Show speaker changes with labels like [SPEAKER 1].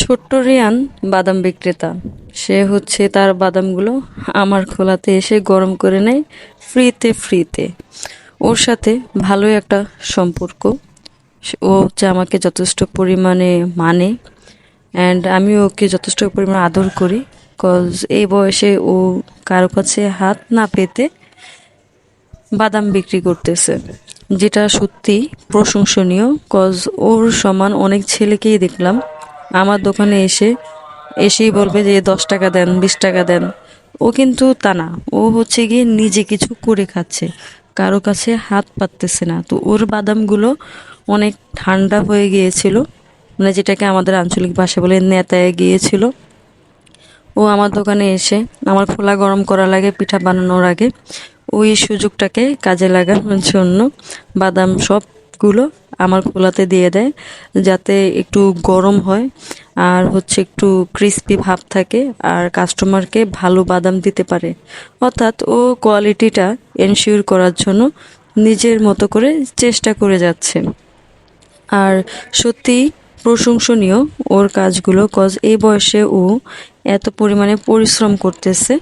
[SPEAKER 1] ছোট্ট রিয়ান বাদাম বিক্রেতা। সে হচ্ছে তার বাদামগুলো আমার খোলাতে এসে গরম করে নেয় ফ্রিতে। ওর সাথে ভালোই একটা সম্পর্ক। ও হচ্ছে আমাকে যথেষ্ট পরিমাণে মানে, অ্যান্ড আমি ওকে যথেষ্ট পরিমাণে আদর করি। কজ এই বয়সে ও কারো কাছে হাত না পেতে বাদাম বিক্রি করতেছে, যেটা সত্যি প্রশংসনীয়। কজ ওর সমান অনেক ছেলেকেই দেখলাম আমার দোকানে এসেই বলবে যে 10 টাকা দেন, 20 টাকা দেন। ও কিন্তু তা না, ও হচ্ছে গিয়ে নিজে কিছু করে খাচ্ছে, কারো কাছে হাত পাততেছে না। তো ওর বাদামগুলো অনেক ঠান্ডা হয়ে গিয়েছিল, মানে যেটাকে আমাদের আঞ্চলিক ভাষায় বলে নেতায় গিয়েছিল। ও আমার দোকানে এসে আমার খোলা গরম করা লাগে পিঠা বানানোর আগে, ওই সুযোগটাকে কাজে লাগানোর জন্য বাদাম সবগুলো আমার খোলাতে দিয়ে দেয়, যাতে একটু গরম হয় আর হচ্ছে একটু ক্রিস্পি ভাব থাকে আর কাস্টমারকে ভালো বাদাম দিতে পারে। অর্থাৎ ও কোয়ালিটিটা এনশিওর করার জন্য নিজের মতো করে চেষ্টা করে যাচ্ছে। আর সত্যি প্রশংসনীয় ওর কাজগুলো, কজ এই বয়সে ও এত পরিমাণে পরিশ্রম করতেছে।